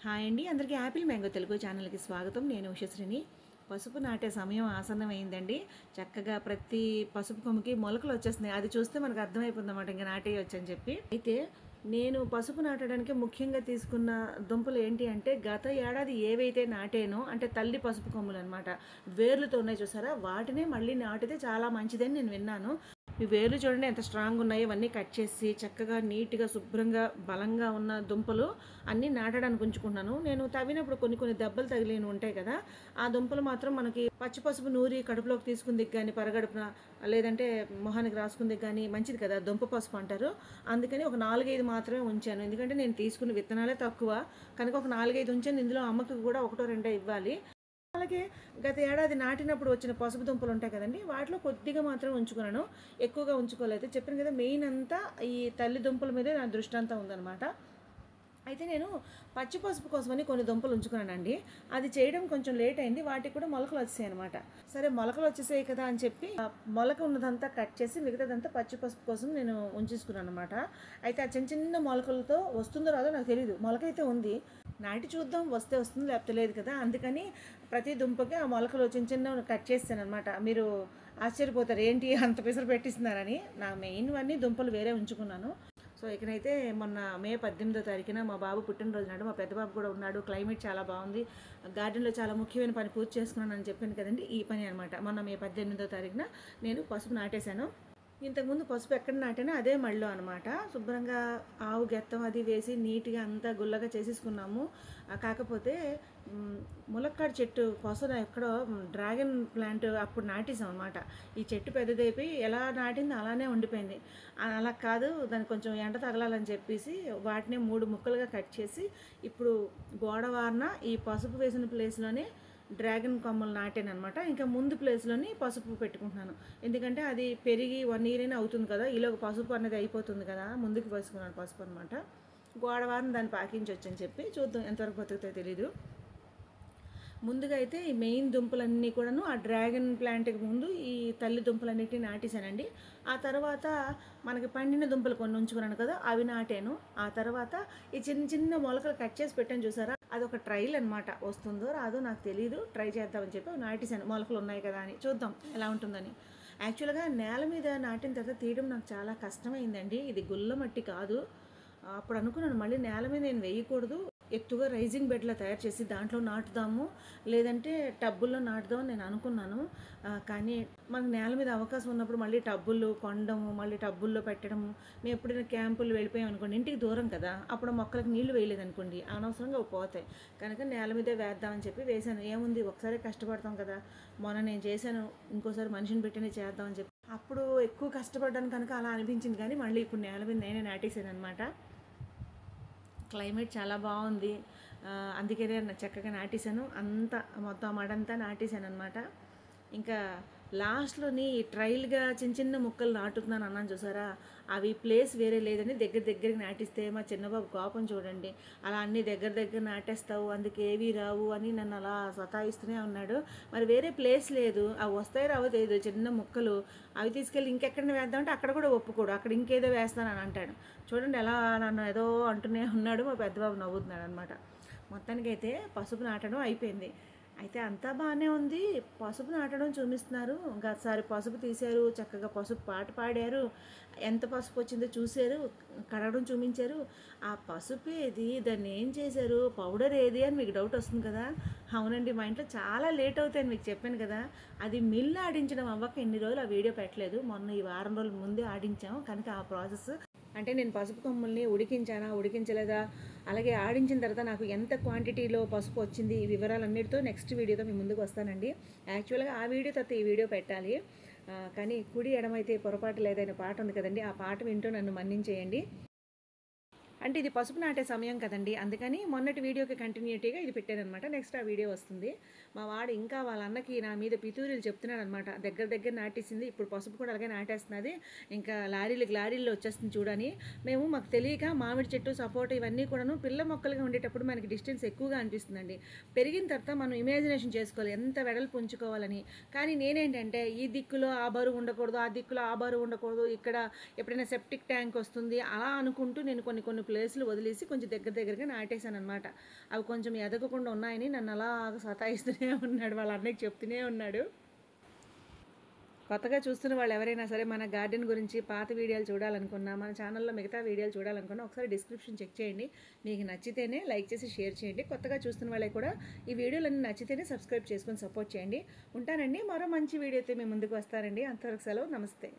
Hi అండి, అందరికీ Apple mango Telugu ఛానల్కి స్వాగతం. నేను ఉషశ్రీని. పసుపు నాటే సమయం ఆసన్నమైందండి. చక్కగా ప్రతి పసుపు కొమ్ముకి మొలకలు వచ్చేస్తున్నాయి. అది చూస్తే మనకు అర్థమైపోతుంది అన్నమాట, ఇంకా నాటేయచ్చు అని చెప్పి. అయితే నేను పసుపు నాటడానికి ముఖ్యంగా తీసుకున్న దుంపలు ఏంటి అంటే, గత ఏడాది ఏవైతే నాటేనో అంటే తల్లి పసుపు కొమ్ములు అనమాట, వేర్లతో ఉన్నాయి చూసారా, వాటినే మళ్ళీ నాటితే చాలా మంచిదని నేను విన్నాను. ఈ వేర్లు చూడండి ఎంత స్ట్రాంగ్ ఉన్నాయో. ఇవన్నీ కట్ చేసి చక్కగా నీట్గా శుభ్రంగా బలంగా ఉన్న దుంపలు అన్నీ నాటడానికి ఉంచుకున్నాను. నేను తవ్వినప్పుడు కొన్ని దెబ్బలు తగిలిన ఉంటాయి కదా, ఆ దుంపలు మాత్రం మనకి పచ్చి పసుపు నూరి కడుపులోకి తీసుకుందికి కానీ, పరగడుపున లేదంటే మొహానికి రాసుకుందికి కానీ మంచిది కదా, దుంప పసుపు అంటారు. అందుకని ఒక 4-5 మాత్రమే ఉంచాను. ఎందుకంటే నేను తీసుకున్న విత్తనాలే తక్కువ కనుక ఒక 4-5 ఉంచాను. ఇందులో అమ్మకి కూడా 1-2 ఇవ్వాలి. అలాగే గత ఏడాది నాటినప్పుడు వచ్చిన పసుపు దుంపలు ఉంటాయి కదండి, వాటిలో కొద్దిగా మాత్రం ఉంచుకున్నాను, ఎక్కువగా ఉంచుకోలేదు. చెప్పాను కదా, మెయిన్ అంతా ఈ తల్లి దుంపల మీదే నా దృష్టి అంతా ఉందన్నమాట. అయితే నేను పచ్చి పసుపు కోసమని కొన్ని దుంపలు ఉంచుకున్నానండి. అది చేయడం కొంచెం లేట్ అయింది. వాటికి కూడా మొలకలు వచ్చాయి అనమాట. సరే మొలకలు వచ్చేసాయి కదా అని చెప్పి మొలక ఉన్నదంతా కట్ చేసి మిగతాదంతా పచ్చి పసుపు కోసం నేను ఉంచేసుకున్నాను అనమాట. అయితే ఆ చిన్న చిన్న మొలకలతో వస్తుందో రాదో నాకు తెలియదు. మొలక అయితే ఉంది, నాటి చూద్దాం, వస్తే వస్తుంది లేకపోతే లేదు కదా. అందుకని ప్రతి దుంపకి ఆ మొలకలు చిన్న చిన్న కట్ చేస్తాను అనమాట. మీరు ఆశ్చర్యపోతారు, ఏంటి అంత పిసరు పెట్టిస్తున్నారని. నా మెయిన్ అన్నీ దుంపలు వేరే ఉంచుకున్నాను. సో ఇకనైతే మొన్న మే 18వ తారీఖున మా బాబు పుట్టినరోజు నాడు, మా పెద్ద బాబు కూడా ఉన్నాడు. క్లైమేట్ చాలా బాగుంది, గార్డెన్లో చాలా ముఖ్యమైన పని పూర్తి చేసుకున్నాను అని చెప్పాను కదండి, ఈ పని అనమాట. మొన్న మే 18వ తారీఖున నేను పసుపు నాటేశాను. ఇంతకుముందు పసుపు ఎక్కడ నాటానో అదే మళ్ళీ అనమాట. శుభ్రంగా ఆవు గెత్తం అది వేసి నీట్గా అంతా గుల్లగా చేసేసుకున్నాము. కాకపోతే ములక్కాడ చెట్టు కోసం ఎక్కడో డ్రాగన్ ప్లాంట్ అప్పుడు నాటేసాం అనమాట. ఈ చెట్టు పెద్దదైపోయి ఎలా నాటింది అలానే ఉండిపోయింది. అలా కాదు, దానికి కొంచెం ఎండ తగలాలని చెప్పేసి వాటిని 3 ముక్కలుగా కట్ చేసి ఇప్పుడు గోడవారన ఈ పసుపు వేసిన ప్లేస్లోనే డ్రాగన్ కొమ్మలు నాటాను అనమాట. ఇంకా ముందు ప్లేస్లోని పసుపు పెట్టుకుంటున్నాను. ఎందుకంటే అది పెరిగి 1 ఇయర్ అయినా అవుతుంది కదా, ఈలోగా పసుపు అనేది అయిపోతుంది కదా, ముందుకు వేసుకున్నాను పసుపు అనమాట. గోడవారం దాన్ని పాకించవచ్చు అని చెప్పి చూద్దాం ఎంతవరకు బతుకుతాయో తెలీదు. ముందుగా అయితే ఈ మెయిన్ దుంపలన్నీ కూడాను ఆ డ్రాగన్ ప్లాంట్కి ముందు ఈ తల్లి దుంపలన్నిటిని నాటేశానండి. ఆ తర్వాత మనకి పండిన దుంపలు కొన్ని ఉంచుకున్నాను కదా, అవి నాటాను. ఆ తర్వాత ఈ చిన్న చిన్న మొలకలు కట్ చేసి పెట్టాను చూసారా, అదొక ట్రైల్ అనమాట. వస్తుందో రాదో నాకు తెలియదు, ట్రై చేద్దామని చెప్పి నాటేశాను. మొలకలు ఉన్నాయి కదా అని, చూద్దాం ఎలా ఉంటుందని. యాక్చువల్గా నేల మీద నాటిన తర్వాత తీయడం నాకు చాలా కష్టమైందండి. ఇది గుల్ల మట్టి కాదు. అప్పుడు అనుకున్నాను మళ్ళీ నేల మీద నేను వేయకూడదు, ఎత్తుగా రైజింగ్ బెడ్లా తయారు చేసి దాంట్లో నాటుదాము, లేదంటే టబ్బుల్లో నాటుదామని నేను అనుకున్నాను. కానీ మనకు నేల మీద అవకాశం ఉన్నప్పుడు మళ్ళీ టబ్బుల్లో కొనడము, మళ్ళీ టబ్బుల్లో పెట్టడము. మేము ఎప్పుడైనా క్యాంపులు వెళ్ళిపోయాం అనుకోండి, ఇంటికి దూరం కదా, అప్పుడు మొక్కలకు నీళ్లు వేయలేదనుకోండి అనవసరంగా పోతాయి. కనుక నేల మీదే వేద్దామని చెప్పి వేశాను. ఏముంది, ఒకసారి కష్టపడతాం కదా, మొన్న నేను చేశాను, ఇంకోసారి మనిషిని పెట్టినే చేద్దామని చెప్పి అప్పుడు ఎక్కువ కష్టపడ్డాను కనుక అలా అనిపించింది. కానీ మళ్ళీ ఇప్పుడు నేల మీద నేనే నాటేసాను అనమాట. క్లైమేట్ చాలా బాగుంది, అందుకనే చక్కగా నాటేశాను. అంతా మొత్తం మడంతా నాటేశాను అనమాట. ఇంకా లాస్ట్లోని ట్రైల్గా చిన్న చిన్న ముక్కలు నాటుతున్నాను అన్నాను చూసారా, అవి ప్లేస్ వేరే లేదని దగ్గరికి నాటిస్తే మా చిన్నబాబు కోపం చూడండి, అలా అన్నీ దగ్గర నాటేస్తావు, అందుకే ఏవి రావు అని నన్ను అలా సతాయిస్తూనే ఉన్నాడు. మరి వేరే ప్లేస్ లేదు, అవి వస్తాయి రావో తెలియదు, చిన్న ముక్కలు. అవి తీసుకెళ్ళి ఇంకెక్కడ వేద్దామంటే అక్కడ కూడా ఒప్పుకోడు, అక్కడ ఇంకేదో వేస్తానని అంటాడు. చూడండి ఎలా నన్ను ఏదో అంటూనే ఉన్నాడు. మా పెద్దబాబు నవ్వుతున్నాడు అనమాట. మొత్తానికైతే పసుపు నాటడం అయిపోయింది. అయితే అంతా బాగానే ఉంది. పసుపు నాటడం చూపిస్తున్నారు. గతసారి పసుపు తీశారు, చక్కగా పసుపు పాట పాడారు, ఎంత పసుపు వచ్చిందో చూశారు, కడగడం చూపించారు. ఆ పసుపు ఏది, దాన్ని ఏం చేశారు, పౌడర్ ఏది అని మీకు డౌట్ వస్తుంది కదా. అవునండి, మా ఇంట్లో చాలా లేట్ అవుతాయని మీకు చెప్పాను కదా. అది మిల్లు ఆడించడం అవ్వక ఎన్ని రోజులు ఆ వీడియో పెట్టలేదు. మొన్న ఈ వారం రోజుల ముందే ఆడించాము కనుక ఆ ప్రాసెస్ అంటే నేను పసుపు కొమ్ముల్ని ఉడికించానా ఉడికించలేదా, అలాగే ఆడించిన తర్వాత నాకు ఎంత క్వాంటిటీలో పసుపు వచ్చింది, ఈ వివరాలన్నిటితో నెక్స్ట్ వీడియోతో మీ ముందుకు వస్తానండి. యాక్చువల్గా ఆ వీడియో తర్వాత ఈ వీడియో పెట్టాలి, కానీ కుడి ఎడమైతే పొరపాటు లేదనే పాట ఉంది కదండి, ఆ పాట వింటూ నన్ను మన్నించేయండి. అంటే ఇది పసుపు నాటే సమయం కదండి, అందుకని మొన్నటి వీడియోకి కంటిన్యూటీగా ఇది పెట్టానమాట. నెక్స్ట్ ఆ వీడియో వస్తుంది. మా వాడు ఇంకా వాళ్ళ అన్నకి నా మీద పితూరీలు చెప్తున్నాడు అనమాట. దగ్గర నాటేసింది, ఇప్పుడు పసుపు కూడా అలాగే నాటేస్తున్నది, ఇంకా లారీల్లో వచ్చేస్తుంది చూడని. మాకు తెలియక మామిడి చెట్టు, సపోటా ఇవన్నీ కూడాను పిల్ల మొక్కలుగా ఉండేటప్పుడు మనకి డిస్టెన్స్ ఎక్కువగా అనిపిస్తుందండి. పెరిగిన తర్వాత మనం ఇమాజినేషన్ చేసుకోవాలి ఎంత వెడల్పు ఉంచుకోవాలని. కానీ నేనేంటంటే ఈ దిక్కులో ఆ బరువు ఉండకూడదు, ఆ దిక్కులో ఆ బరువు ఉండకూడదు, ఇక్కడ ఎప్పుడైనా సెప్టిక్ ట్యాంక్ వస్తుంది అలా అనుకుంటూ నేను కొన్ని ప్లేస్లు వదిలేసి కొంచెం దగ్గరగా నాటేశాను అనమాట. అవి కొంచెం ఎదగకుండా ఉన్నాయని నన్ను అలా సతాయిస్తూనే ఉన్నాడు, వాళ్ళ అన్నయ్యకి చెప్తూనే ఉన్నాడు. కొత్తగా చూస్తున్న వాళ్ళు ఎవరైనా సరే మన గార్డెన్ గురించి పాత వీడియోలు చూడాలనుకున్నా, మన ఛానల్లో మిగతా వీడియోలు చూడాలనుకున్నా ఒకసారి డిస్క్రిప్షన్ చెక్ చేయండి. మీకు నచ్చితేనే లైక్ చేసి షేర్ చేయండి. కొత్తగా చూస్తున్న వాళ్ళకి కూడా ఈ వీడియోలన్నీ నచ్చితేనే సబ్స్క్రైబ్ చేసుకొని సపోర్ట్ చేయండి. ఉంటానండి, మరో మంచి వీడియోతో మేము ముందుకు వస్తానండి. అంతవరకు సెలవు, నమస్తే.